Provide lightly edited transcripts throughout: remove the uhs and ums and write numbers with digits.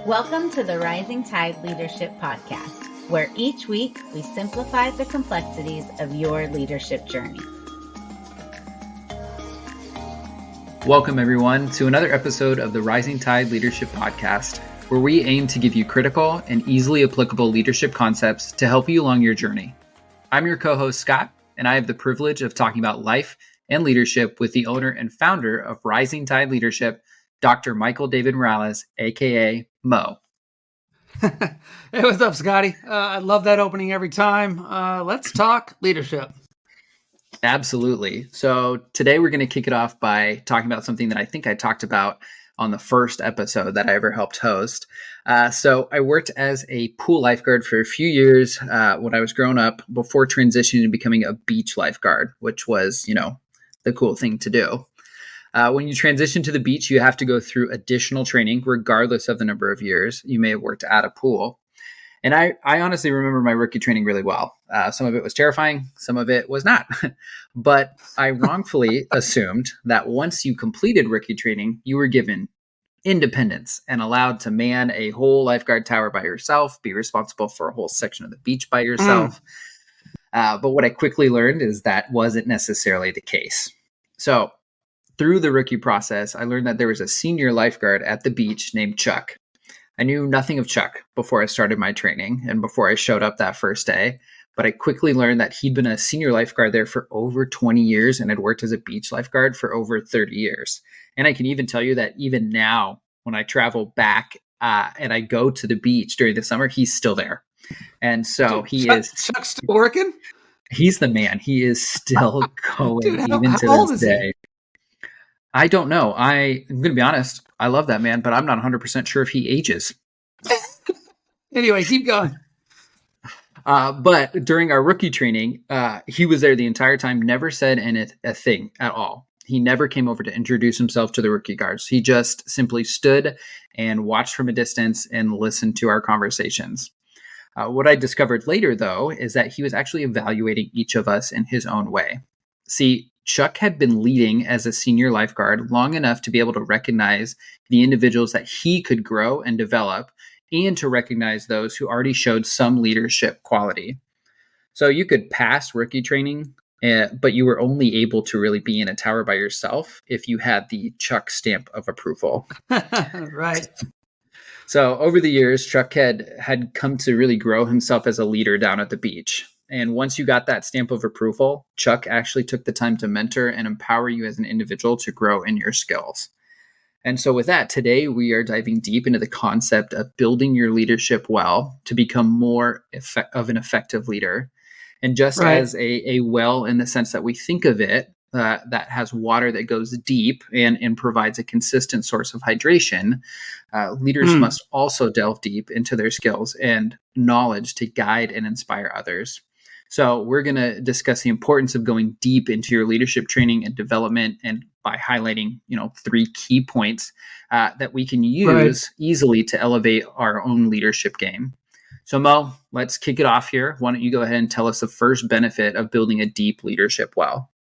Welcome to the Rising Tide Leadership Podcast, where each week we simplify the complexities of your leadership journey. Welcome, everyone, to another episode of the Rising Tide Leadership Podcast, where we aim to give you critical and easily applicable leadership concepts to help you along your journey. I'm your co-host, Scott, and I have the privilege of talking about life and leadership with the owner and founder of Rising Tide Leadership, Dr. Michael David Morales, aka Mo. Hey, what's up, Scotty? I love that opening every time. Let's talk leadership. Absolutely. So today we're going to kick it off by talking about something that I think I talked about on the first episode that I ever helped host. So I worked as a pool lifeguard for a few years when I was growing up before transitioning to becoming a beach lifeguard, which was, the cool thing to do. When you transition to the beach, you have to go through additional training, regardless of the number of years you may have worked at a pool. And I honestly remember my rookie training really well. Some of it was terrifying. Some of it was not. But I wrongfully assumed that once you completed rookie training, you were given independence and allowed to man a whole lifeguard tower by yourself, be responsible for a whole section of the beach by yourself. But what I quickly learned is that wasn't necessarily the case. So through the rookie process, I learned that there was a senior lifeguard at the beach named Chuck. I knew nothing of Chuck before I started my training and before I showed up that first day, but I quickly learned that he'd been a senior lifeguard there for over 20 years and had worked as a beach lifeguard for over 30 years. And I can even tell you that even now, when I travel back and I go to the beach during the summer, he's still there. And so Chuck's still working? He's the man. He is still going even to how this day. I don't know. I'm going to be honest. I love that man, but I'm not 100% sure if he ages. Anyway, keep going. But during our rookie training, he was there the entire time, never said a thing at all. He never came over to introduce himself to the rookie guards. He just simply stood and watched from a distance and listened to our conversations. What I discovered later, though, is that he was actually evaluating each of us in his own way. See, Chuck had been leading as a senior lifeguard long enough to be able to recognize the individuals that he could grow and develop and to recognize those who already showed some leadership quality. So you could pass rookie training, but you were only able to really be in a tower by yourself if you had the Chuck stamp of approval. Right. So over the years, Chuck had come to really grow himself as a leader down at the beach. And once you got that stamp of approval, Chuck actually took the time to mentor and empower you as an individual to grow in your skills. And so with that, today we are diving deep into the concept of building your leadership well to become more of an effective leader. And just as a well in the sense that we think of it, that has water that goes deep and provides a consistent source of hydration, leaders must also delve deep into their skills and knowledge to guide and inspire others. So we're going to discuss the importance of going deep into your leadership training and development, and by highlighting, 3 key points that we can use easily to elevate our own leadership game. So Mo, let's kick it off here. Why don't you go ahead and tell us the first benefit of building a deep leadership well?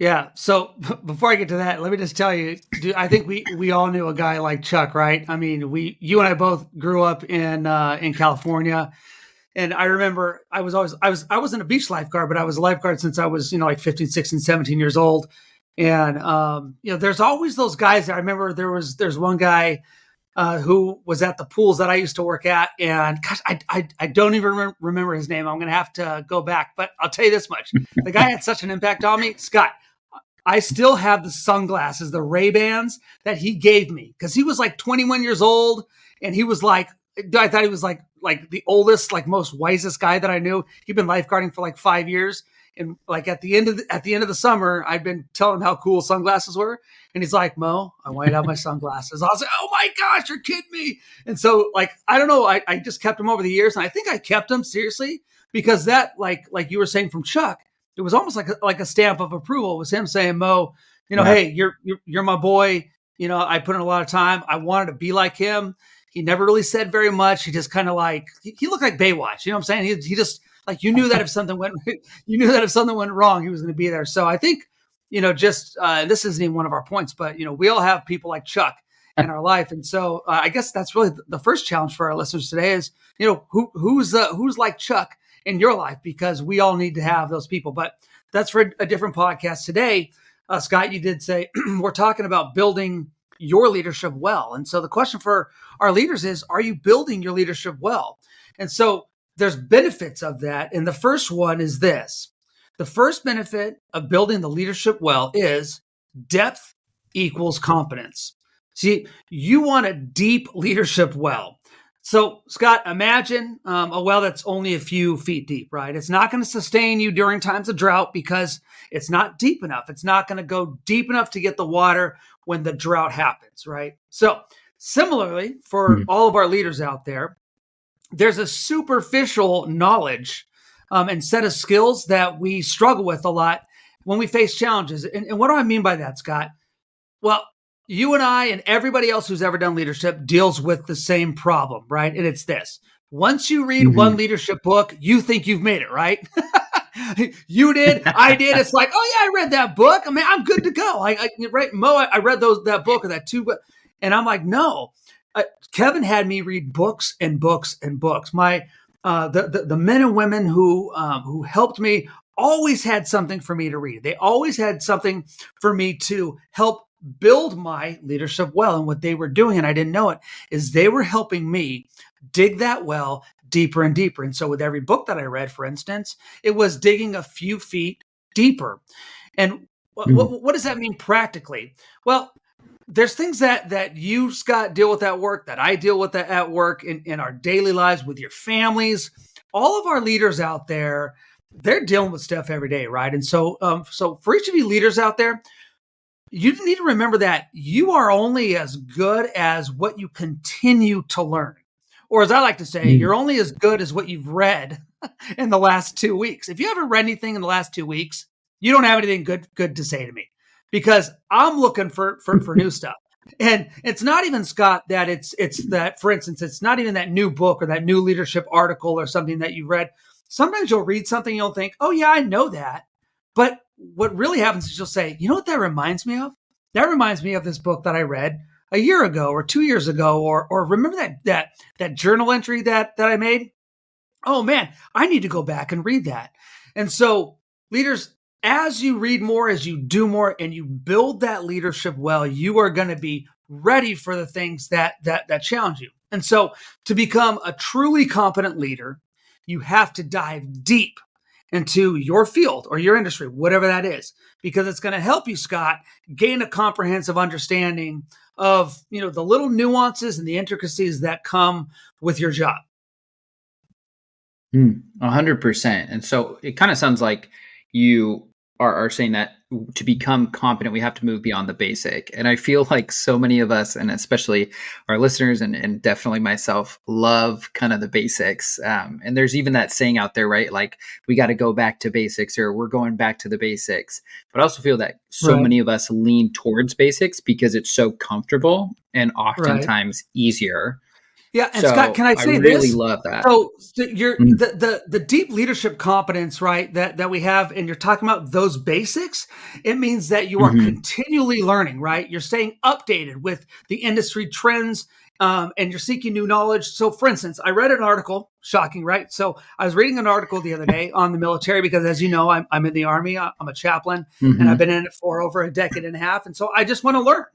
Yeah. So before I get to that, let me just tell you, I think we all knew a guy like Chuck, right? I mean, you and I both grew up in California. And I remember I wasn't a beach lifeguard, but I was a lifeguard since I was, like 15, 16, 17 years old. And, there's always those guys that I remember there's one guy who was at the pools that I used to work at. And gosh, I don't even remember his name. I'm going to have to go back, but I'll tell you this much. The guy had such an impact on me. Scott, I still have the sunglasses, the Ray-Bans that he gave me, because he was like 21 years old. And he was like, I thought he was like the oldest, like most wisest guy that I knew. He'd been lifeguarding for like 5 years. And like at the end of the summer, I'd been telling him how cool sunglasses were. And he's like, Mo, I want you to have my sunglasses. I was like, oh my gosh, you're kidding me. And so like, I don't know. I just kept them over the years. And I think I kept them seriously because that, like you were saying from Chuck, it was almost like a stamp of approval. It was him saying, Mo, hey, you're my boy. I put in a lot of time. I wanted to be like him. He never really said very much. He just kind of he looked like Baywatch. You know what I'm saying? He just like, you knew that if something went wrong, he was going to be there. So I think, this isn't even one of our points, but we all have people like Chuck. in our life. And so I guess that's really the first challenge for our listeners today is, who's like Chuck in your life, because we all need to have those people. But that's for a different podcast today. Scott, you did say we're talking about building your leadership well. And so the question for our leaders is, are you building your leadership well? And so there's benefits of that. And the first one is this. The first benefit of building the leadership well is depth equals competence. See, you want a deep leadership well. So, Scott, imagine a well that's only a few feet deep, right? It's not going to sustain you during times of drought because it's not deep enough. It's not going to go deep enough to get the water when the drought happens, right? So, similarly, for all of our leaders out there, there's a superficial knowledge and set of skills that we struggle with a lot when we face challenges. And what do I mean by that, Scott? Well, you and I and everybody else who's ever done leadership deals with the same problem, right? And it's this. Once you read one leadership book, you think you've made it, right? You did, I did. It's like, oh yeah, I read that book. I mean, I'm good to go. Right, Mo, I read that book or that two book. And I'm like, no. Kevin had me read books and books and books. The men and women who helped me always had something for me to read. They always had something for me to help build my leadership well. And what they were doing, and I didn't know it, is they were helping me dig that well deeper and deeper. And so with every book that I read, for instance, it was digging a few feet deeper. And what does that mean practically? Well, there's things that you, Scott, deal with at work, that I deal with at work in our daily lives with your families. All of our leaders out there, they're dealing with stuff every day, right? And so for each of you leaders out there, you need to remember that you are only as good as what you continue to learn. Or as I like to say, you're only as good as what you've read in the last 2 weeks. If you haven't read anything in the last 2 weeks, you don't have anything good to say to me, because I'm looking for new stuff. And it's not even, Scott, that it's that, for instance, it's not even that new book or that new leadership article or something that you read. Sometimes you'll read something, you'll think, oh yeah, I know that. But what really happens is you'll say, you know what that reminds me of? That reminds me of this book that I read a year ago or 2 years ago, or remember that journal entry that I made? Oh man, I need to go back and read that. And so leaders, as you read more, as you do more, and you build that leadership well, you are going to be ready for the things that challenge you. And so to become a truly competent leader, you have to dive deep into your field or your industry, whatever that is, because it's going to help you, Scott, gain a comprehensive understanding of, the little nuances and the intricacies that come with your job. 100%. And so it kind of sounds like you are saying that to become competent, we have to move beyond the basic. And I feel like so many of us, and especially our listeners and definitely myself, love kind of the basics. And there's even that saying out there, right? Like, we got to go back to basics, or we're going back to the basics. But I also feel that so many of us lean towards basics because it's so comfortable and oftentimes easier. Yeah, and so, Scott, can I say I really love that. So you're the deep leadership competence, right? That we have, and you're talking about those basics. It means that you are continually learning, right? You're staying updated with the industry trends, and you're seeking new knowledge. So, for instance, I read an article. Shocking, right? So I was reading an article the other day on the military because, as you know, I'm in the Army. I'm a chaplain, and I've been in it for over a decade and a half. And so I just want to learn.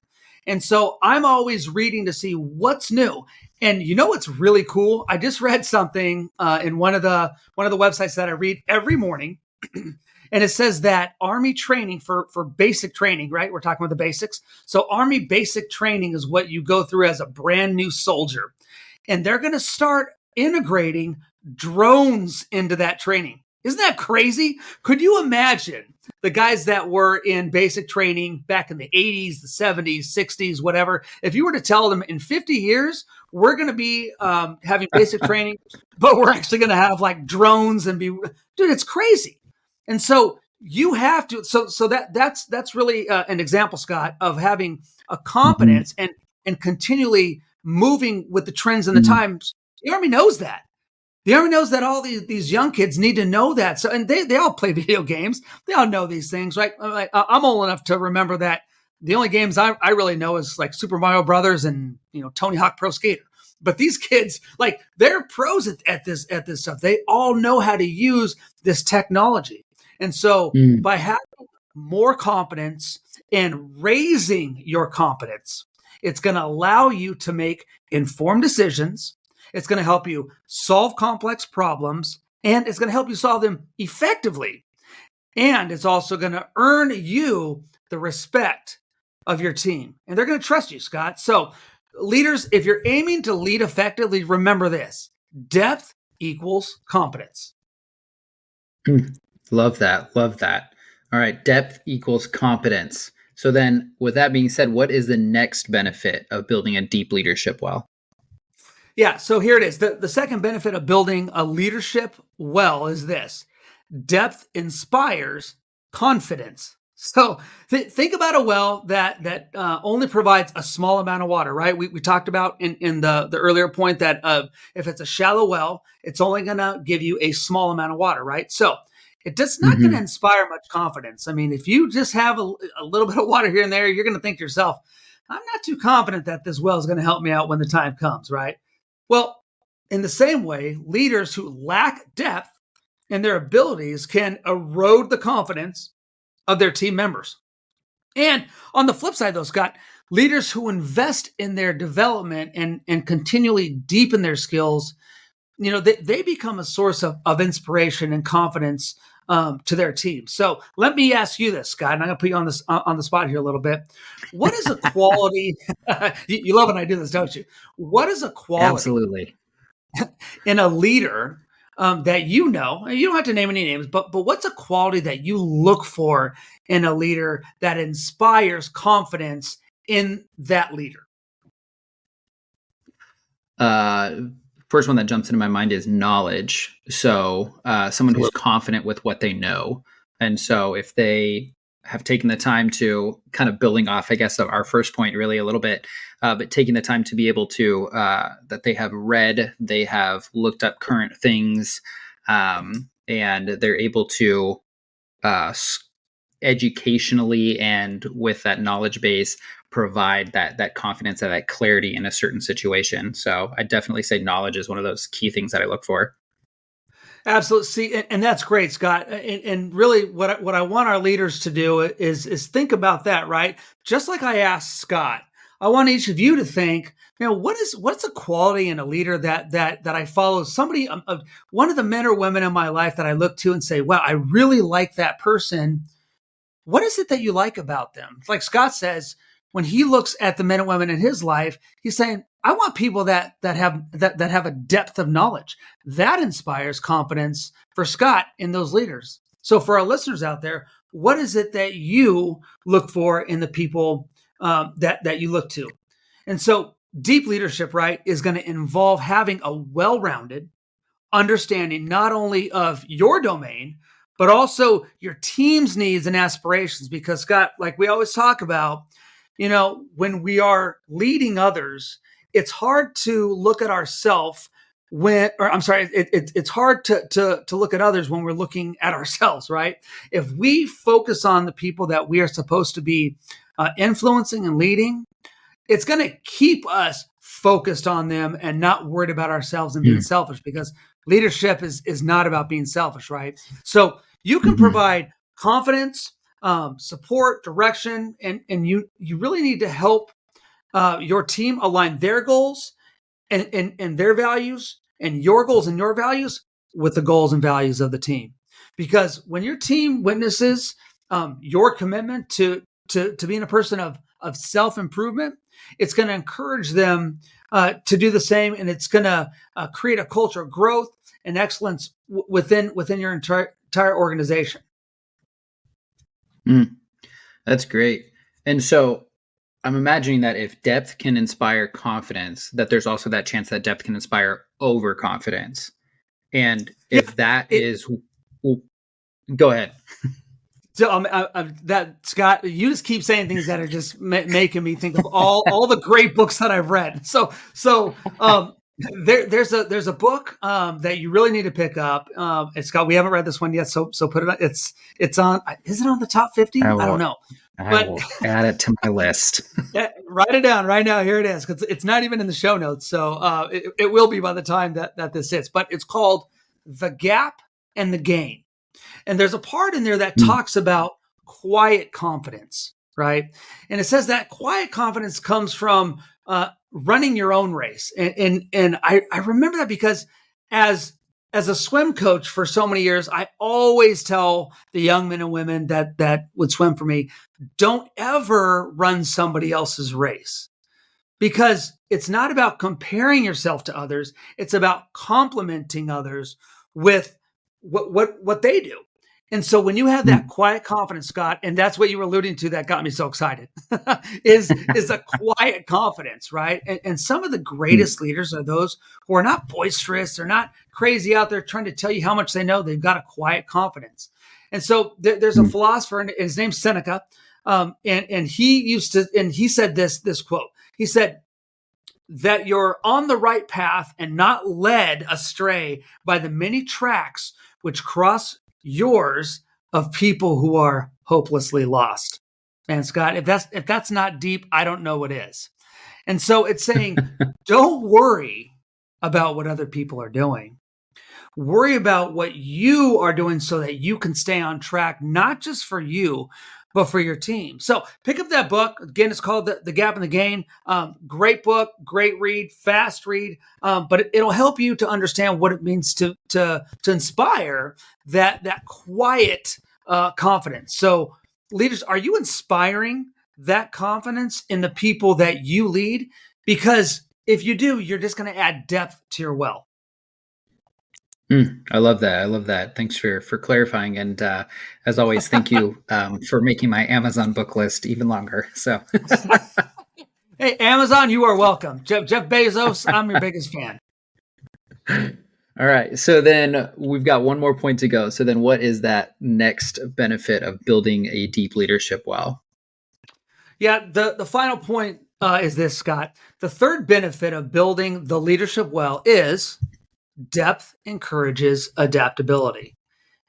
And so I'm always reading to see what's new. And you know what's really cool? I just read something in one of the websites that I read every morning, and it says that Army training for basic training, right? We're talking about the basics. So Army basic training is what you go through as a brand new soldier, and they're going to start integrating drones into that training. Isn't that crazy? Could you imagine the guys that were in basic training back in the 80s, the 70s, 60s, whatever, if you were to tell them in 50 years, we're going to be having basic training, but we're actually going to have like drones and dude, it's crazy. And so you have to, so that's really an example, Scott, of having a competence and continually moving with the trends and the times. The Army knows that. The Army knows that all these young kids need to know that. So, and they all play video games. They all know these things, right? I'm old enough to remember that the only games I really know is like Super Mario Brothers and, Tony Hawk Pro Skater. But these kids, like, they're pros at this stuff. They all know how to use this technology. And so by having more competence and raising your competence, it's going to allow you to make informed decisions. It's going to help you solve complex problems, and it's going to help you solve them effectively. And it's also going to earn you the respect of your team. And they're going to trust you, Scott. So leaders, if you're aiming to lead effectively, remember this: depth equals competence. Love that. Love that. All right. Depth equals competence. So then with that being said, what is the next benefit of building a deep leadership well? Yeah. So here it is. The second benefit of building a leadership well is this: depth inspires confidence. So think about a well that only provides a small amount of water, right? We talked about in the earlier point that if it's a shallow well, it's only going to give you a small amount of water, right? So it does not going to inspire much confidence. I mean, if you just have a little bit of water here and there, you're going to think to yourself, I'm not too confident that this well is going to help me out when the time comes, right? Well, in the same way, leaders who lack depth in their abilities can erode the confidence of their team members. And on the flip side, though, Scott, leaders who invest in their development and continually deepen their skills, they become a source of inspiration and confidence to their team. So let me ask you this, Scott, and I'm going to put you on the spot here a little bit. What is a quality? You love when I do this, don't you? What is a quality? Absolutely. In a leader that you don't have to name any names, but what's a quality that you look for in a leader that inspires confidence in that leader? First one that jumps into my mind is knowledge. So someone who's confident with what they know. And so if they have taken the time to kind of building off, I guess, of our first point really a little bit, but taking the time to be able to, that they have read, they have looked up current things, and they're able to educationally and with that knowledge base provide that confidence and that clarity in a certain situation. So I definitely say knowledge is one of those key things that I look for. Absolutely. See, and that's great, Scott. And really what I want our leaders to do is think about that, right? Just like I asked Scott, I want each of you to think, what's a quality in a leader that I follow? Somebody, one of the men or women in my life that I look to and say, wow, I really like that person. What is it that you like about them? Like Scott says, when he looks at the men and women in his life, he's saying, I want people that have a depth of knowledge. That inspires confidence for Scott in those leaders. So for our listeners out there, what is it that you look for in the people that you look to? And so deep leadership, right, is going to involve having a well-rounded understanding not only of your domain, but also your team's needs and aspirations. Because Scott, like we always talk about, when we are leading others, it's hard to look at ourselves it's hard to look at others when we're looking at ourselves, right? If we focus on the people that we are supposed to be influencing and leading, it's going to keep us focused on them and not worried about ourselves and being selfish, because leadership is not about being selfish, right? So you can provide confidence, support, direction, and you really need to help your team align their goals and their values, and your goals and your values with the goals and values of the team. Because when your team witnesses your commitment to being a person of self-improvement, it's going to encourage them to do the same, and it's going to create a culture of growth and excellence within your entire organization. That's great. And so I'm imagining that if depth can inspire confidence, that there's also that chance that depth can inspire overconfidence. And if go ahead. So that Scott, you just keep saying things that are just making me think of all the great books that I've read. So There's a book that you really need to pick up. We haven't read this one yet, so put it on. It's on. Is it on the top 50? I I don't will, know, I but will add it to my list. yeah, write it down right now. Here it is, because it's not even in the show notes. So it will be by the time that this hits. But it's called The Gap and the Gain. And there's a part in there that Mm, talks about quiet confidence, right? And it says that quiet confidence comes from running your own race. And I remember that because as a swim coach for so many years, I always tell the young men and women that would swim for me, don't ever run somebody else's race, because it's not about comparing yourself to others. It's about complementing others with what they do. And so when you have that mm, quiet confidence, Scott, and that's what you were alluding to that got me so excited, is a quiet confidence, right? And some of the mm, greatest leaders are those who are not boisterous. They're not crazy out there trying to tell you how much they know. They've got a quiet confidence. And so there's a mm. philosopher, and his name's Seneca, and he said this quote. He said that you're on the right path and not led astray by the many tracks which cross yours of people who are hopelessly lost. And Scott, if that's not deep, I don't know what is. And so it's saying, don't worry about what other people are doing. Worry about what you are doing so that you can stay on track, not just for you, but for your team. So pick up that book. Again, it's called The Gap and the Gain. Great book, great read, fast read, but it'll help you to understand what it means to inspire that quiet confidence. So leaders, are you inspiring that confidence in the people that you lead? Because if you do, you're just going to add depth to your well. I love that. I love that. Thanks for clarifying. And as always, thank you for making my Amazon book list even longer. So, Hey, Amazon, you are welcome. Jeff Bezos, I'm your biggest fan. all right. So then we've got one more point to go. So then, what is that next benefit of building a deep leadership well? Yeah, the final point is this, Scott. The third benefit of building the leadership well is depth encourages adaptability.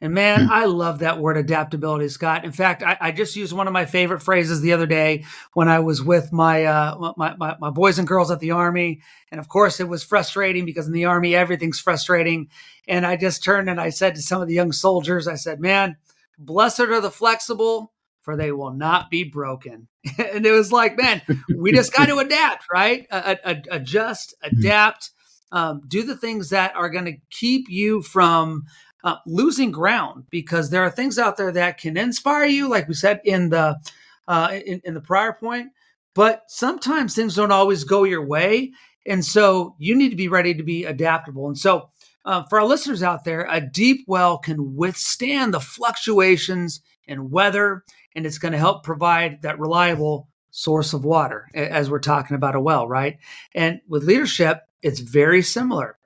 And man, Mm, I love that word adaptability, Scott. In fact, I just used one of my favorite phrases the other day when I was with my boys and girls at the Army. And of course, it was frustrating because in the Army, everything's frustrating. And I just turned and I said to some of the young soldiers, I said, man, blessed are the flexible, for they will not be broken. And it was like, man, we just got to adapt, right? Adjust, mm, adapt, do the things that are going to keep you from losing ground, because there are things out there that can inspire you, like we said in the prior point. But sometimes things don't always go your way, and so you need to be ready to be adaptable. And so, for our listeners out there, a deep well can withstand the fluctuations in weather, and it's going to help provide that reliable source of water, as we're talking about a well, right? And with leadership, it's very similar.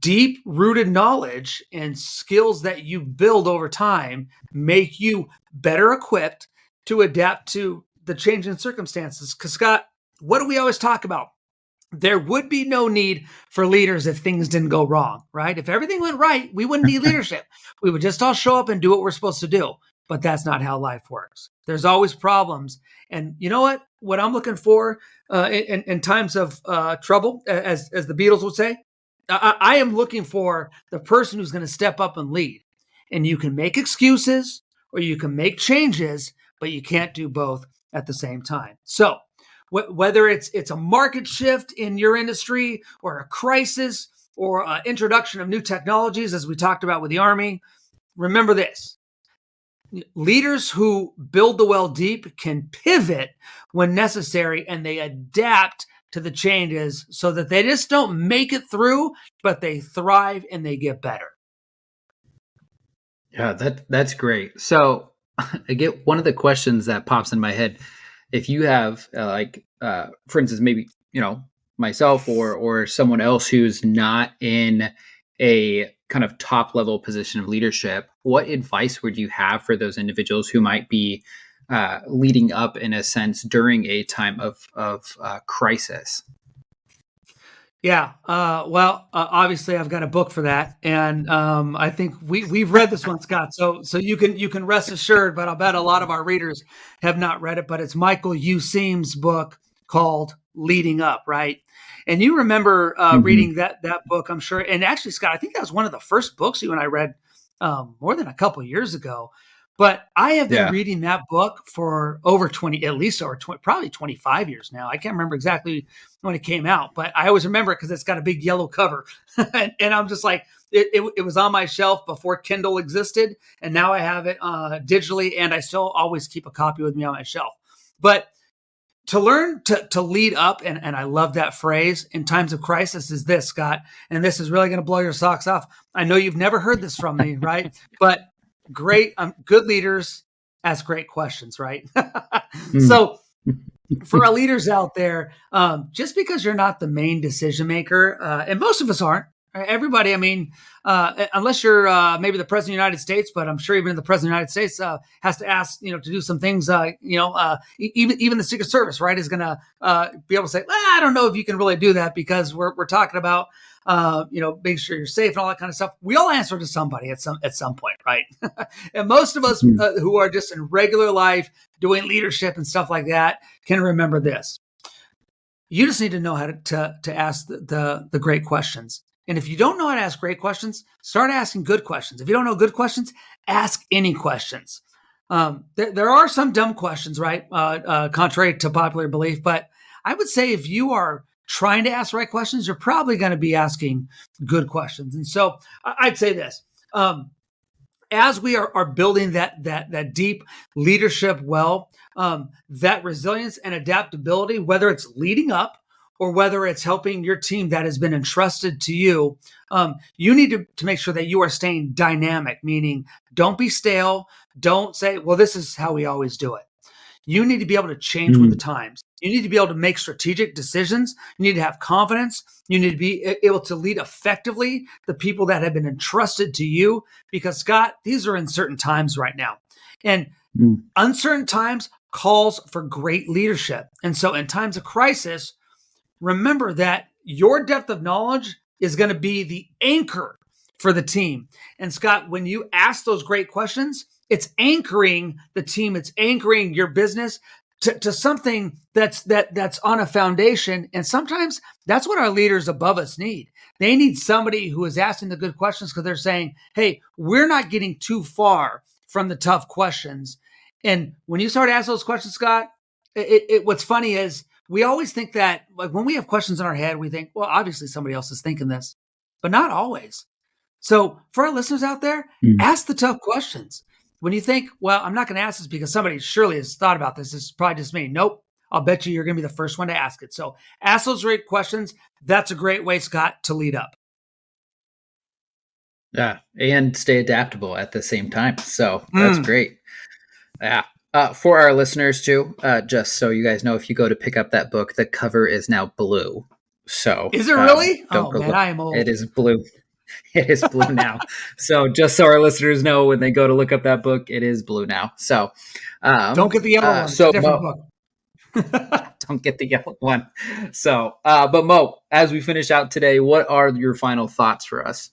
Deep rooted knowledge and skills that you build over time make you better equipped to adapt to the changing circumstances. Because, Scott, what do we always talk about? There would be no need for leaders if things didn't go wrong, right? If everything went right, we wouldn't need leadership. We would just all show up and do what we're supposed to do. But that's not how life works. There's always problems. And you know what? What I'm looking for in times of trouble, as the Beatles would say, I am looking for the person who's going to step up and lead. And you can make excuses or you can make changes, but you can't do both at the same time. So, whether it's a market shift in your industry or a crisis or introduction of new technologies, as we talked about with the Army, remember this: leaders who build the well deep can pivot when necessary, and they adapt to the changes so that they just don't make it through, but they thrive and they get better. yeah, that's great. So I get one of the questions that pops in my head. If you have for instance, maybe myself or someone else who's not in a kind of top level position of leadership, what advice would you have for those individuals who might be leading up in a sense during a time of crisis? Yeah. Well, obviously, I've got a book for that, and I think we've read this one, Scott. So you can rest assured. But I'll bet a lot of our readers have not read it. But it's Michael U. Seam's book called "Leading Up," right? And you remember Hmm. reading that book, I'm sure. And actually, Scott, I think that was one of the first books you and I read more than a couple of years ago. But I have been Yeah. reading that book for over 20, at least over 20, probably 25 years now. I can't remember exactly when it came out, but I always remember it because it's got a big yellow cover. And I'm just like, it was on my shelf before Kindle existed. And now I have it digitally, and I still always keep a copy with me on my shelf. But to learn to lead up, and I love that phrase, in times of crisis is this, Scott, and this is really going to blow your socks off. I know you've never heard this from me, right? But good leaders ask great questions, right? Mm. So for our leaders out there, just because you're not the main decision maker, and most of us aren't. Everybody, I mean, unless you're maybe the president of the United States, but I'm sure even the president of the United States has to ask, to do some things. Even the Secret Service, right, is going to be able to say, well, I don't know if you can really do that because we're talking about, making sure you're safe and all that kind of stuff. We all answer to somebody at some point, right? And most of us Mm. who are just in regular life doing leadership and stuff like that can remember this. You just need to know how to ask the great questions. And if you don't know how to ask great questions, start asking good questions. If you don't know good questions, ask any questions. There are some dumb questions, right? Contrary to popular belief, but I would say if you are trying to ask right questions, you're probably going to be asking good questions. And so I'd say this. As we are building that deep leadership well, that resilience and adaptability, whether it's leading up or whether it's helping your team that has been entrusted to you, you need to make sure that you are staying dynamic, meaning don't be stale. Don't say, well, this is how we always do it. You need to be able to change with the Mm. times. You need to be able to make strategic decisions. You need to have confidence. You need to be able to lead effectively the people that have been entrusted to you. Because, Scott, these are uncertain times right now. And Mm. uncertain times calls for great leadership. And so, in times of crisis, remember that your depth of knowledge is going to be the anchor for the team. And Scott, when you ask those great questions, it's anchoring the team, it's anchoring your business to something that's on a foundation. And sometimes that's what our leaders above us need. They need somebody who is asking the good questions because they're saying, hey, we're not getting too far from the tough questions. And when you start asking those questions, Scott, what's funny is we always think that, like, when we have questions in our head, we think, well, obviously somebody else is thinking this, but not always. So for our listeners out there, Mm. ask the tough questions. When you think, well, I'm not going to ask this because somebody surely has thought about this. This is probably just me. Nope. I'll bet you're going to be the first one to ask it. So ask those great questions. That's a great way, Scott, to lead up. Yeah, and stay adaptable at the same time. So that's Mm. great. Yeah. For our listeners too, just so you guys know, if you go to pick up that book, the cover is now blue. So Is it really? don't Oh, go man, look. I am It old. is blue. It is blue now. So just so our listeners know, when they go to look up that book, it is blue now. So, Don't get the yellow one. It's a so different Mo, book. don't get the yellow one. So, but Mo, as we finish out today, what are your final thoughts for us?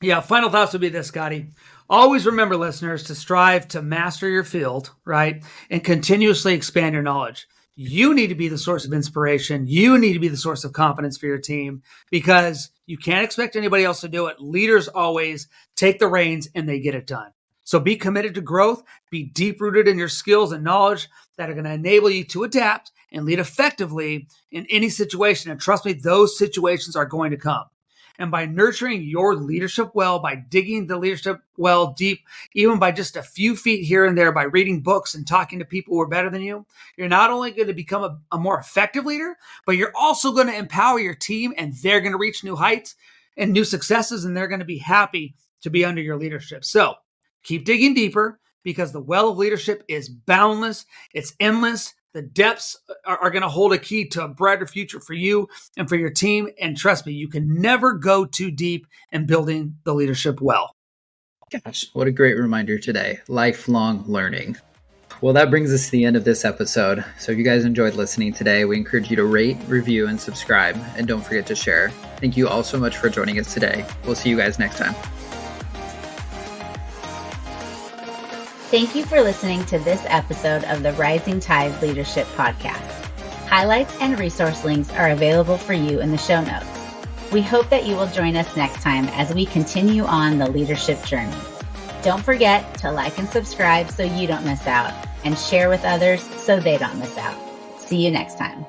Yeah, final thoughts would be this, Scotty. Always remember, listeners, to strive to master your field, right? And continuously expand your knowledge. You need to be the source of inspiration. You need to be the source of confidence for your team because you can't expect anybody else to do it. Leaders always take the reins and they get it done. So be committed to growth, be deep rooted in your skills and knowledge that are going to enable you to adapt and lead effectively in any situation. And trust me, those situations are going to come. And by nurturing your leadership well, by digging the leadership well deep, even by just a few feet here and there, by reading books and talking to people who are better than you, you're not only going to become a more effective leader, but you're also going to empower your team and they're going to reach new heights and new successes, and they're going to be happy to be under your leadership. So keep digging deeper because the well of leadership is boundless, it's endless. The depths are going to hold a key to a brighter future for you and for your team. And trust me, you can never go too deep in building the leadership well. Gosh, what a great reminder today. Lifelong learning. Well, that brings us to the end of this episode. So if you guys enjoyed listening today, we encourage you to rate, review, and subscribe. And don't forget to share. Thank you all so much for joining us today. We'll see you guys next time. Thank you for listening to this episode of the Rising Tide Leadership Podcast. Highlights and resource links are available for you in the show notes. We hope that you will join us next time as we continue on the leadership journey. Don't forget to like and subscribe so you don't miss out, and share with others so they don't miss out. See you next time.